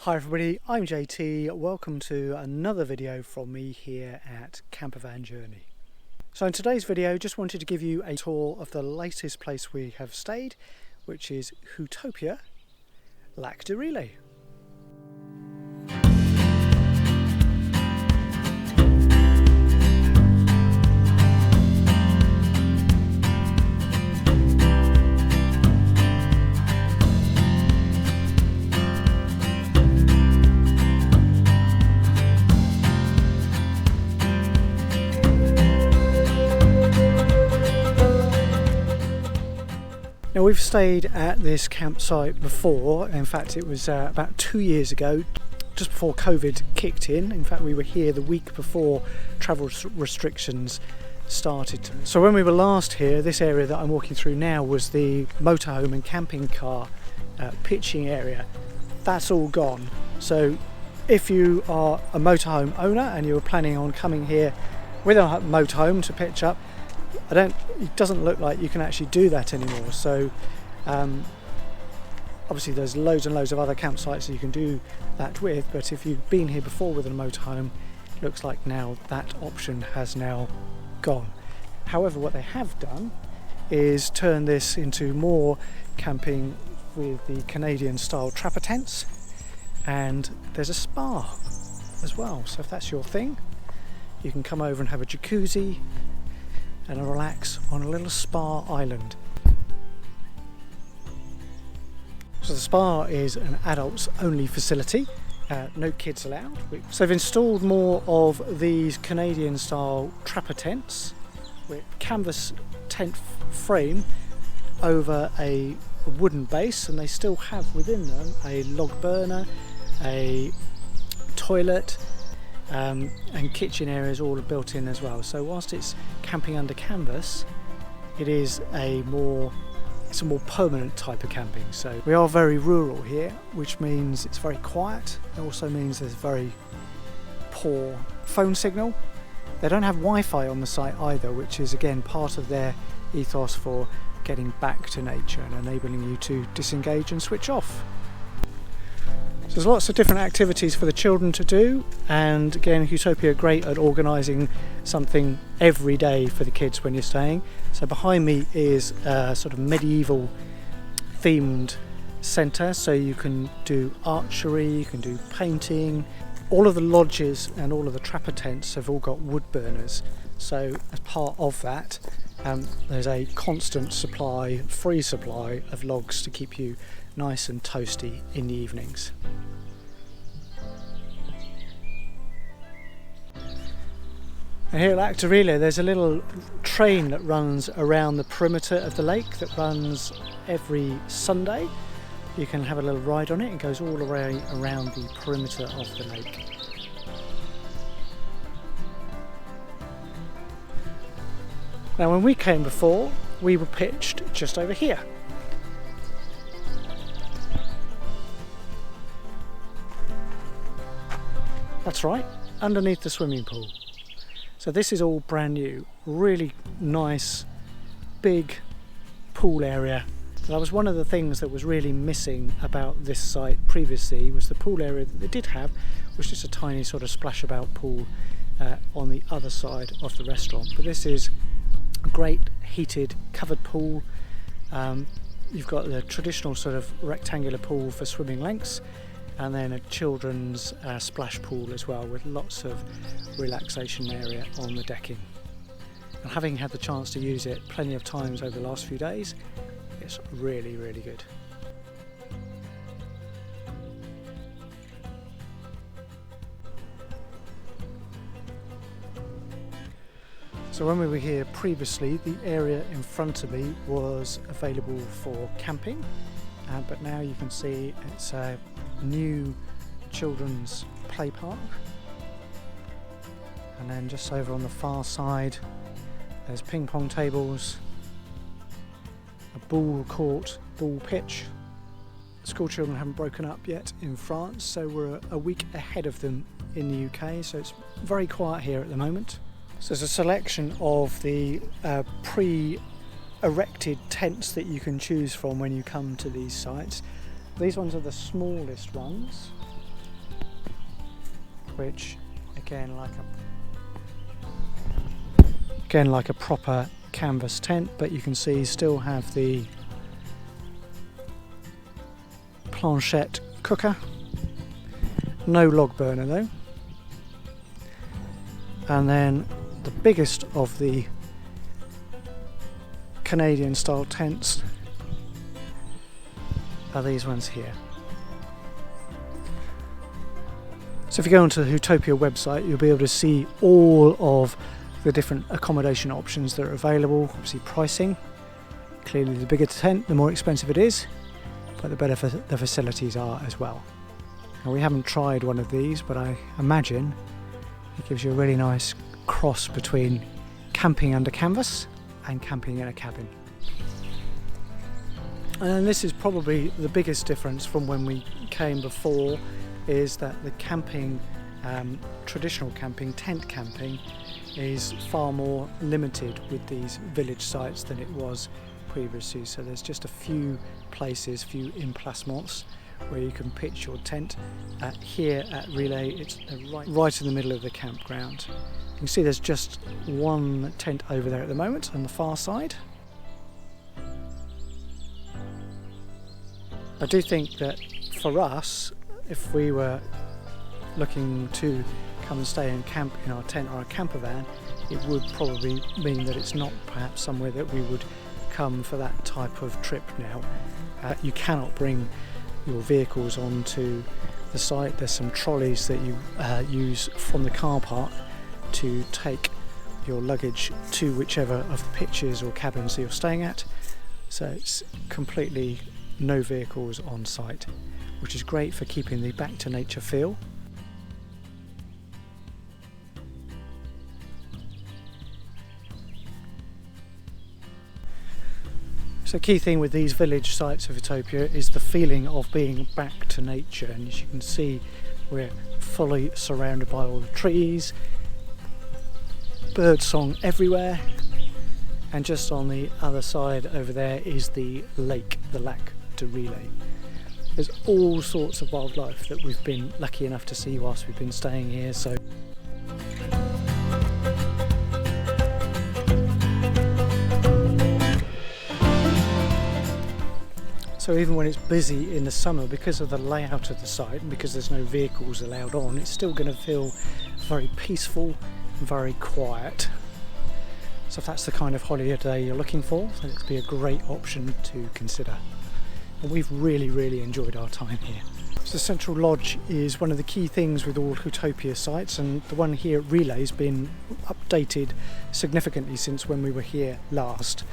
Hi everybody, I'm JT. Welcome to another video from me here at Campervan Journey. So in today's video, just wanted to give you a tour of the latest place we have stayed, which is Huttopia Lac de Rillé. Now we've stayed at this campsite before. In fact, it was about 2 years ago, just before COVID kicked in. In fact, we were here the week before travel restrictions started. So when we were last here, this area that I'm walking through now was the motorhome and camping car pitching area. That's all gone. So if you are a motorhome owner and you were planning on coming here with a motorhome to pitch up, it doesn't look like you can actually do that anymore. So obviously there's loads and loads of other campsites that you can do that with, but if you've been here before with a motorhome, it looks like now that option has now gone. However, what they have done is turn this into more camping with the Canadian style trapper tents, and there's a spa as well. So if that's your thing, you can come over and have a jacuzzi and relax on a little spa island. So the spa is an adults only facility, no kids allowed. So they've installed more of these Canadian style trapper tents with canvas tent frame over a wooden base, and they still have within them a log burner, a toilet, and kitchen areas all built in as well. So whilst it's camping under canvas, it's a more permanent type of camping. So we are very rural here, which means it's very quiet. It also means there's very poor phone signal. They don't have Wi-Fi on the site either, which is again part of their ethos for getting back to nature and enabling you to disengage and switch off. So there's lots of different activities for the children to do, and again, Huttopia are great at organising something every day for the kids when you're staying. So behind me is a sort of medieval themed centre, so you can do archery, you can do painting. All of the lodges and all of the trapper tents have all got wood burners, so as part of that there's a constant supply, free supply of logs to keep you nice and toasty in the evenings. And here at Lac de Rillé, there's a little train that runs around the perimeter of the lake that runs every Sunday. You can have a little ride on it. It goes all the way around the perimeter of the lake. Now when we came before, we were pitched just over here. That's right, underneath the swimming pool. So this is all brand new, really nice, big pool area. That was one of the things that was really missing about this site previously, was the pool area that they did have was just a tiny sort of splash-about pool on the other side of the restaurant. But this is a great heated covered pool. You've got the traditional sort of rectangular pool for swimming lengths, and then a children's splash pool as well, with lots of relaxation area on the decking. And having had the chance to use it plenty of times over the last few days, it's really, really good. So when we were here previously, the area in front of me was available for camping, but now you can see it's a new children's play park. And then just over on the far side, there's ping pong tables, a ball court, ball pitch. School children haven't broken up yet in France, so we're a week ahead of them in the UK, so it's very quiet here at the moment. So there's a selection of the pre-erected tents that you can choose from when you come to these sites. These ones are the smallest ones, which again like a proper canvas tent, but you can see still have the planchette cooker. No log burner though. And then the biggest of the Canadian style tents are these ones here. So if you go onto the Huttopia website, you'll be able to see all of the different accommodation options that are available. Obviously pricing, clearly the bigger the tent the more expensive it is, but the better the facilities are as well. Now we haven't tried one of these, but I imagine it gives you a really nice cross between camping under canvas and camping in a cabin. And this is probably the biggest difference from when we came before, is that the camping, traditional camping, tent camping, is far more limited with these village sites than it was previously. So there's just a few places, few emplacements where you can pitch your tent. Here at Rillé, it's right in the middle of the campground. You can see there's just one tent over there at the moment on the far side. I do think that for us, if we were looking to come and stay and camp in our tent or a camper van, it would probably mean that it's not perhaps somewhere that we would come for that type of trip now. You cannot bring your vehicles onto the site. There's some trolleys that you use from the car park to take your luggage to whichever of the pitches or cabins that you're staying at. So it's completely no vehicles on site, which is great for keeping the back to nature feel. So key thing with these village sites of Huttopia is the feeling of being back to nature, and as you can see we're fully surrounded by all the trees, bird song everywhere, and just on the other side over there is the lake, the Lac de Rillé. There's all sorts of wildlife that we've been lucky enough to see whilst we've been staying here. So even when it's busy in the summer, because of the layout of the site and because there's no vehicles allowed on, it's still going to feel very peaceful and very quiet. So if that's the kind of holiday you're looking for, then it'd be a great option to consider. And we've really enjoyed our time here. So the Central Lodge is one of the key things with all Huttopia sites, and the one here at Rillé has been updated significantly since when we were here last.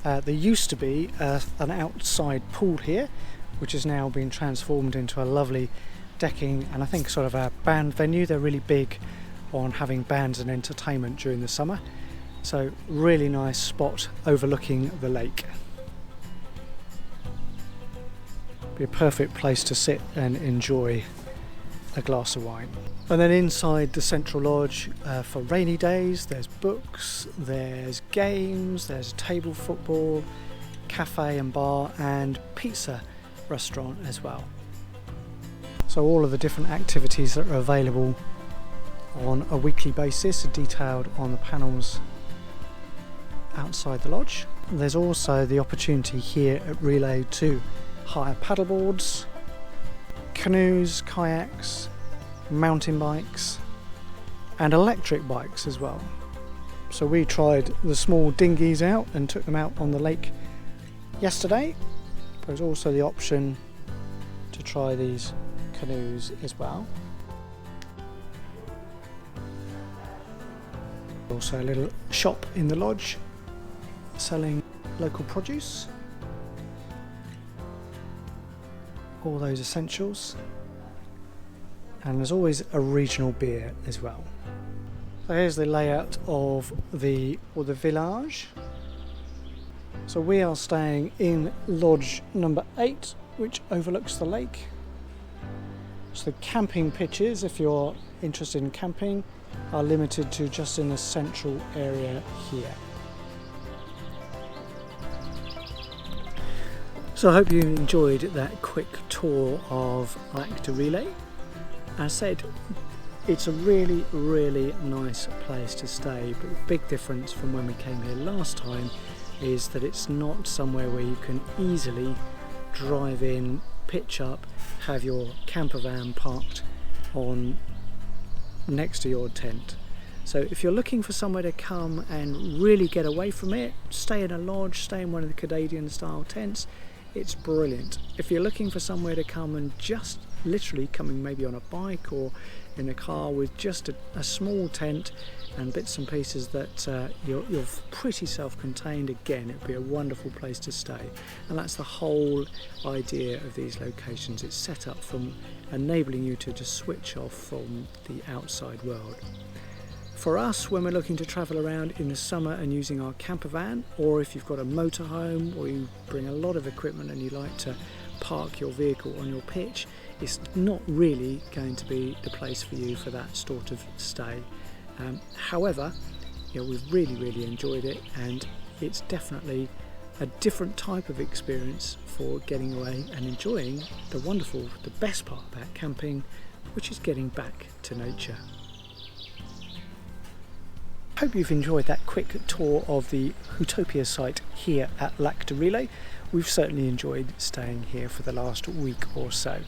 There used to be an outside pool here, which has now been transformed into a lovely decking and I think sort of a band venue. They're really big on having bands and entertainment during the summer. So really nice spot overlooking the lake. Be a perfect place to sit and enjoy a glass of wine. And then inside the Central Lodge, for rainy days, there's books, there's games, there's table football, cafe and bar, and pizza restaurant as well. So all of the different activities that are available on a weekly basis are detailed on the panels outside the lodge. There's also the opportunity here at Rillé to hire paddleboards, canoes, kayaks, mountain bikes and electric bikes as well. So we tried the small dinghies out and took them out on the lake yesterday. There's also the option to try these canoes as well. Also a little shop in the lodge selling local produce. All those essentials, and there's always a regional beer as well. So here's the layout of the village. So we are staying in lodge number 8, which overlooks the lake. So the camping pitches, if you're interested in camping, are limited to just in the central area here. So I hope you enjoyed that quick tour of Lac de Rillé. As I said, It's a really, really nice place to stay, but the big difference from when we came here last time is that it's not somewhere where you can easily drive in, pitch up, have your camper van parked on next to your tent. So if you're looking for somewhere to come and really get away from it, stay in a lodge, stay in one of the Canadian style tents, it's brilliant. If you're looking for somewhere to come and just literally coming maybe on a bike or in a car with just a small tent and bits and pieces that you're pretty self-contained, again, it'd be a wonderful place to stay. And that's the whole idea of these locations. It's set up from enabling you to just switch off from the outside world. For us, when we're looking to travel around in the summer and using our camper van, or if you've got a motorhome or you bring a lot of equipment and you like to park your vehicle on your pitch, it's not really going to be the place for you for that sort of stay. However, we've really enjoyed it, and it's definitely a different type of experience for getting away and enjoying the best part about camping, which is getting back to nature. Hope you've enjoyed that quick tour of the Huttopia site here at Lac de Rillé. We've certainly enjoyed staying here for the last week or so.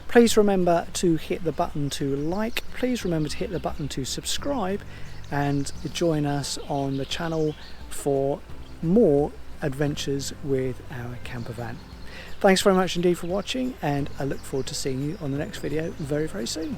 Please remember to hit the button to like, please remember to hit the button to subscribe, and join us on the channel for more adventures with our camper van. Thanks very much indeed for watching, and I look forward to seeing you on the next video very soon.